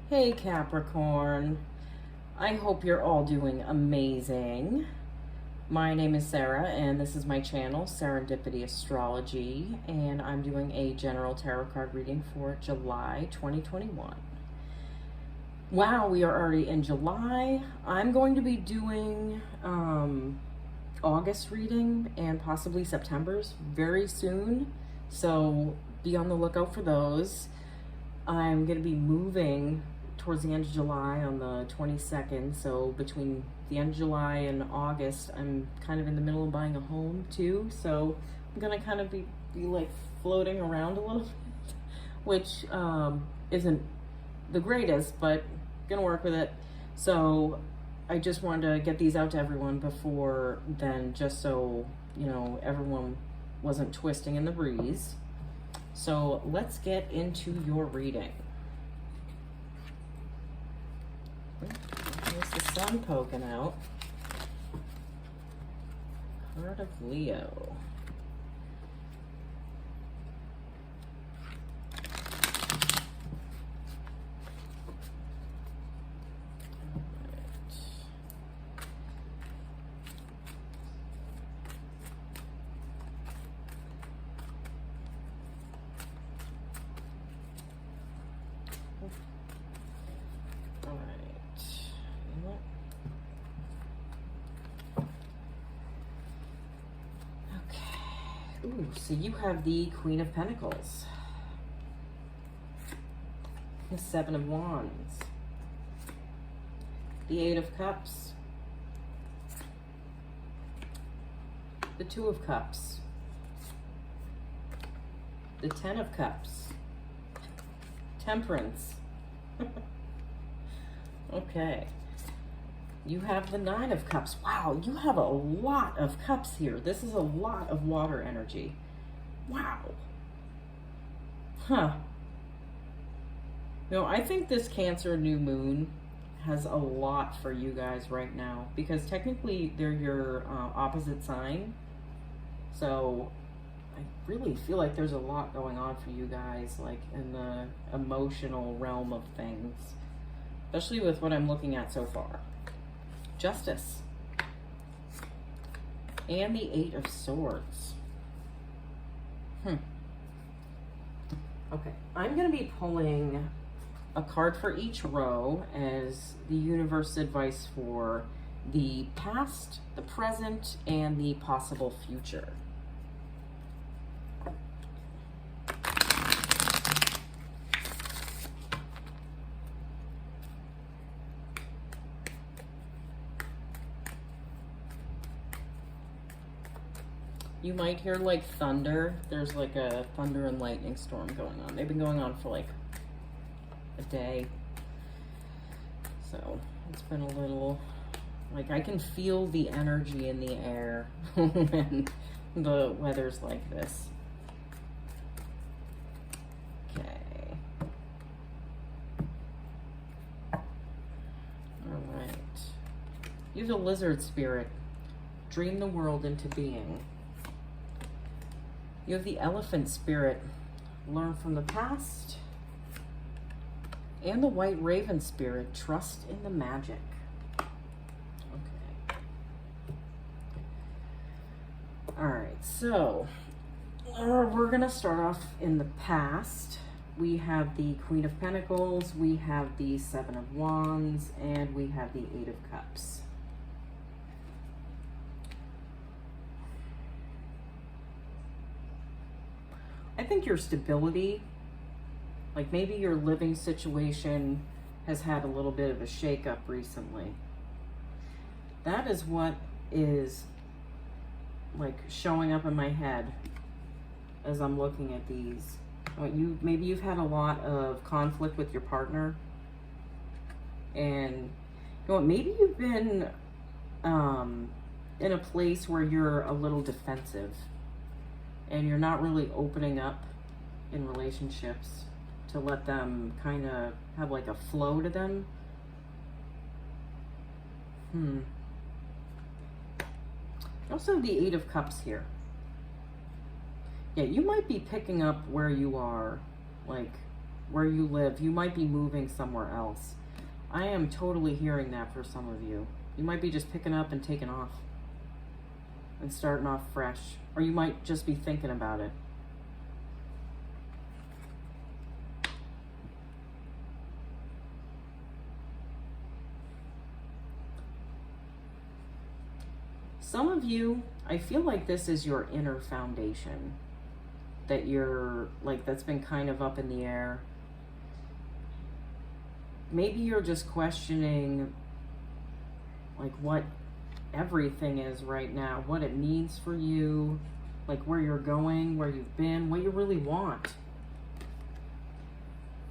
Hey Capricorn, I hope you're all doing amazing. My name is Sarah and this is my channel, Serendipity Astrology, and I'm doing a general tarot card reading for July 2021. Wow, we are already in July. I'm going to be doing August reading and possibly September's very soon, so be on the lookout for those. I'm going to be moving towards the end of July on the 22nd, so between the end of July and August, I'm kind of in the middle of buying a home too, so I'm going to kind of be like floating around a little bit, which isn't the greatest, but going to work with it. So I just wanted to get these out to everyone before then, just so, you know, everyone wasn't twisting in the breeze. So let's get into your reading. Here's the sun poking out. Card of Leo. Ooh, so you have the Queen of Pentacles, the Seven of Wands, the Eight of Cups, the Two of Cups, the Ten of Cups, Temperance. Okay. You have the Nine of Cups. Wow, you have a lot of cups here. This is a lot of water energy. Wow. Huh. You know, I think this Cancer new moon has a lot for you guys right now, because technically they're your opposite sign. So I really feel like there's a lot going on for you guys, like in the emotional realm of things, especially with what I'm looking at so far. Justice. And the Eight of Swords. Okay, I'm going to be pulling a card for each row as the universe advice for the past, the present, and the possible future. You might hear like thunder. There's like a thunder and lightning storm going on. They've been going on for like a day. So it's been a little, like I can feel the energy in the air when the weather's like this. Okay. All right. You have the Lizard Spirit. Dream the world into being. You have the Elephant Spirit, learn from the past. And the White Raven Spirit, trust in the magic. Okay. All right, so we're gonna start off in the past. We have the Queen of Pentacles, we have the Seven of Wands, and we have the Eight of Cups. I think your stability, like maybe your living situation has had a little bit of a shake-up recently. That is what is like showing up in my head as I'm looking at these. Maybe you've had a lot of conflict with your partner, and you know what, maybe you've been in a place where you're a little defensive and you're not really opening up in relationships to let them kind of have like a flow to them. Also have the Eight of Cups here. Yeah, you might be picking up where you are, like where you live. You might be moving somewhere else. I am totally hearing that for some of you. You might be just picking up and taking off and starting off fresh, or you might just be thinking about it. Some of you, I feel like this is your inner foundation that you're like, that's been kind of up in the air. Maybe you're just questioning like what everything is right now, what it means for you, like where you're going, where you've been, what you really want.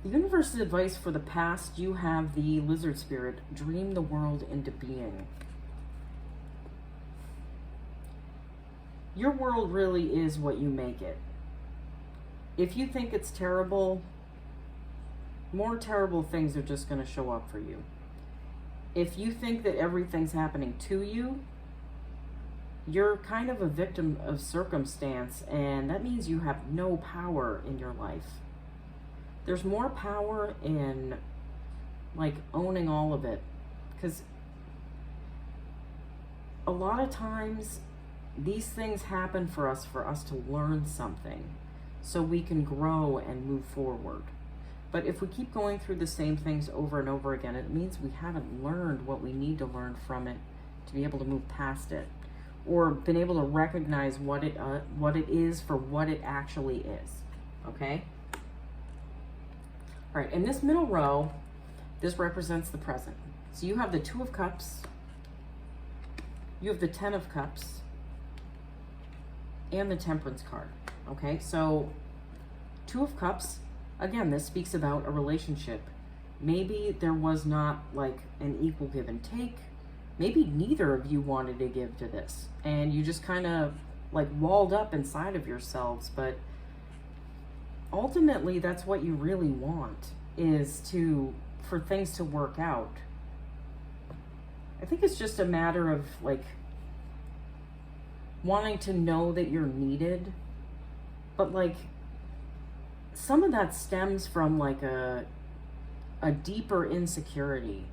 The universe's advice for the past, you have the lizard spirit, dream the world into being. Your world really is what you make it. If you think it's terrible, more terrible things are just going to show up for you. If you think that everything's happening to you, you're kind of a victim of circumstance, and that means you have no power in your life. There's more power in like owning all of it, because a lot of times these things happen for us to learn something so we can grow and move forward. But if we keep going through the same things over and over again, it means we haven't learned what we need to learn from it to be able to move past it, or been able to recognize what it is for what it actually is. Okay? All right, in this middle row, this represents the present. So you have the Two of Cups, you have the Ten of Cups, and the Temperance card. Okay, so Two of Cups, again, this speaks about a relationship. Maybe there was not like an equal give and take. Maybe neither of you wanted to give to this, and you just kind of like walled up inside of yourselves. But ultimately, that's what you really want, is for things to work out. I think it's just a matter of like wanting to know that you're needed, but like some of that stems from like a deeper insecurity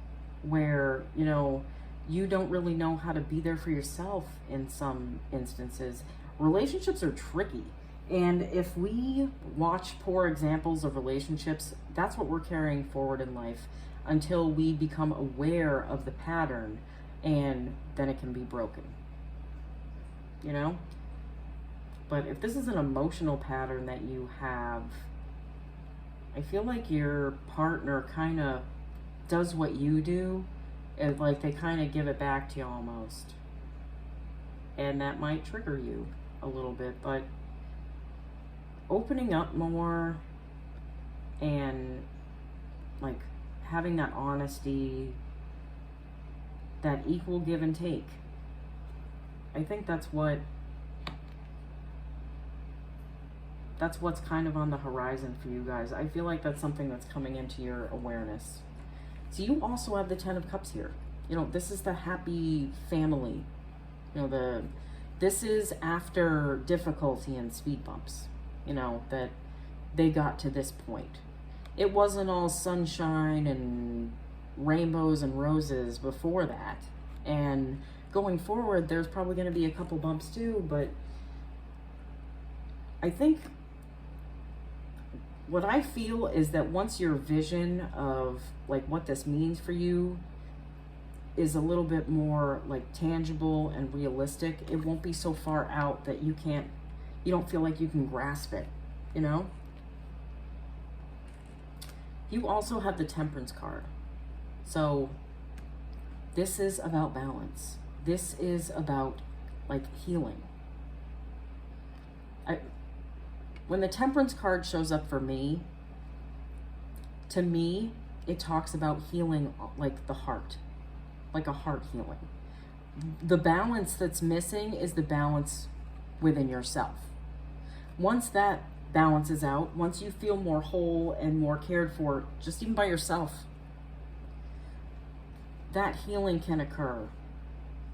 where, you know, you don't really know how to be there for yourself in some instances. Relationships are tricky. And if we watch poor examples of relationships, that's what we're carrying forward in life until we become aware of the pattern, and then it can be broken. You know? But if this is an emotional pattern that you have, I feel like your partner kind of does what you do, and like they kind of give it back to you almost. And that might trigger you a little bit, but opening up more and like having that honesty, that equal give and take, I think that's what's kind of on the horizon for you guys. I feel like that's something that's coming into your awareness. So you also have the Ten of Cups here. You know, this is the happy family. You know, this is after difficulty and speed bumps, you know, that they got to this point. It wasn't all sunshine and rainbows and roses before that. And going forward, there's probably going to be a couple bumps too, but I think what I feel is that once your vision of like what this means for you is a little bit more like tangible and realistic, it won't be so far out that you don't feel like you can grasp it, you know? You also have the Temperance card. So this is about balance. This is about like healing. When the Temperance card shows up for me, to me, it talks about healing like the heart, like a heart healing. The balance that's missing is the balance within yourself. Once that balances out, once you feel more whole and more cared for, just even by yourself, that healing can occur.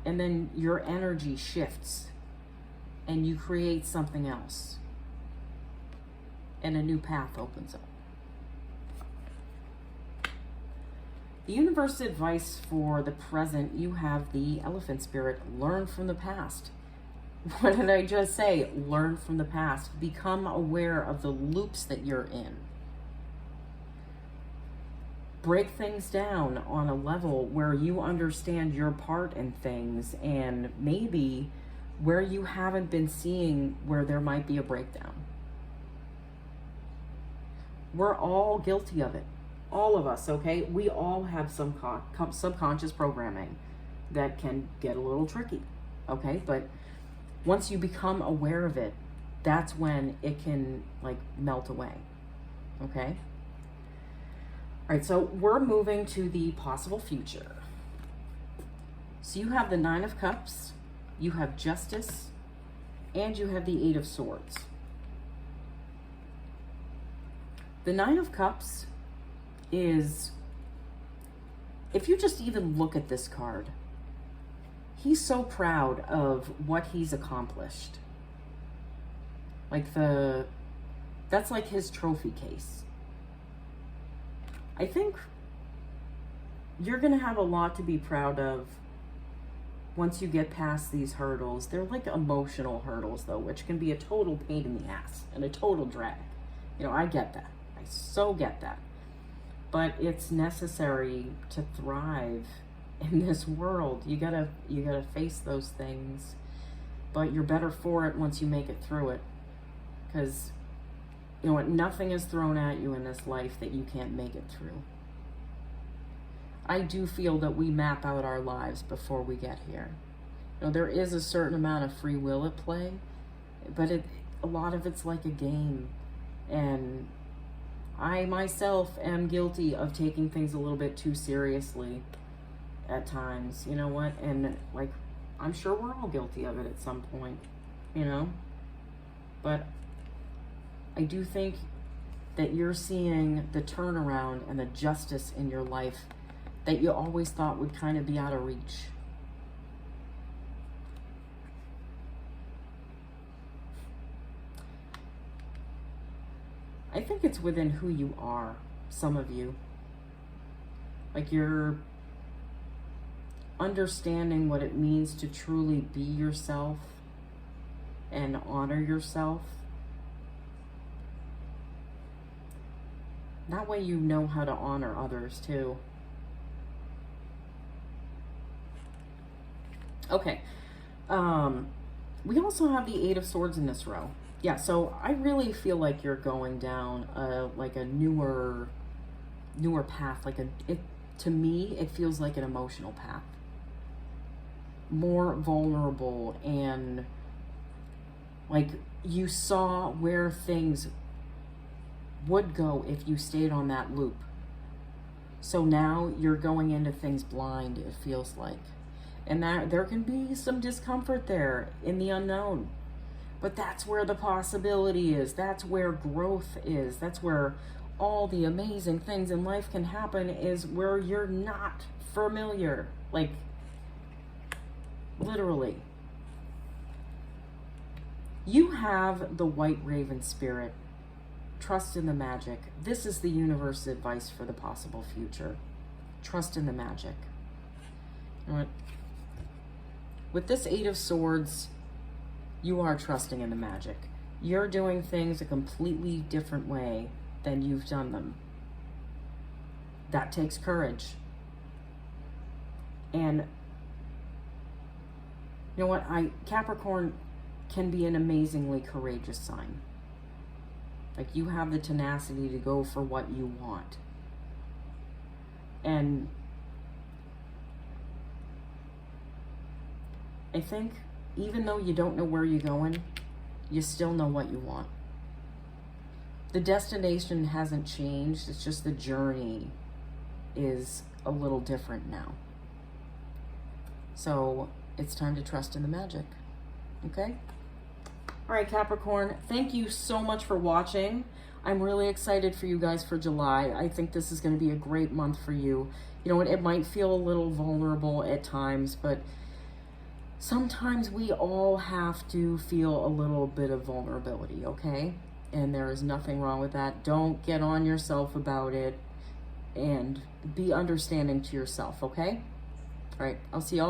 And then your energy shifts and you create something else. And a new path opens up. The universe advice for the present, you have the Elephant Spirit. Learn from the past. What did I just say? Learn from the past. Become aware of the loops that you're in. Break things down on a level where you understand your part in things, and maybe where you haven't been seeing where there might be a breakdown. We're all guilty of it. All of us, okay? We all have some subconscious programming that can get a little tricky, okay? But once you become aware of it, that's when it can like melt away, okay? All right, so we're moving to the possible future. So you have the Nine of Cups, you have Justice, and you have the Eight of Swords. The Nine of Cups is, if you just even look at this card, he's so proud of what he's accomplished. Like that's like his trophy case. I think you're going to have a lot to be proud of once you get past these hurdles. They're like emotional hurdles, though, which can be a total pain in the ass and a total drag. You know, I get that. I so get that. But it's necessary to thrive in this world. You gotta face those things, but you're better for it once you make it through it. Because you know what? Nothing is thrown at you in this life that you can't make it through. I do feel that we map out our lives before we get here. You know, there is a certain amount of free will at play, but a lot of it's like a game. And I myself am guilty of taking things a little bit too seriously at times. You know what? And like, I'm sure we're all guilty of it at some point, you know? But I do think that you're seeing the turnaround and the justice in your life that you always thought would kind of be out of reach. I think it's within who you are, some of you. Like you're understanding what it means to truly be yourself and honor yourself. That way you know how to honor others too. Okay. We also have the Eight of Swords in this row. Yeah, so I really feel like you're going down like a newer path. To me, it feels like an emotional path. More vulnerable, and like you saw where things would go if you stayed on that loop. So now you're going into things blind, it feels like. And that there can be some discomfort there in the unknown. But that's where the possibility is. That's where growth is. That's where all the amazing things in life can happen, is where you're not familiar. Like, literally. You have the White Raven Spirit. Trust in the magic. This is the universe advice for the possible future. Trust in the magic. You know what? With this Eight of Swords, you are trusting in the magic. You're doing things a completely different way than you've done them. That takes courage. And you know what? Capricorn can be an amazingly courageous sign. Like, you have the tenacity to go for what you want. And I think even though you don't know where you're going, you still know what you want. The destination hasn't changed. It's just the journey is a little different now. So it's time to trust in the magic. Okay? All right, Capricorn, thank you so much for watching. I'm really excited for you guys for July. I think this is going to be a great month for you. You know what? It might feel a little vulnerable at times, but sometimes we all have to feel a little bit of vulnerability, okay? And there is nothing wrong with that. Don't get on yourself about it. and be understanding to yourself, okay? All right, I'll see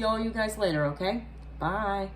all you guys later, okay? Bye.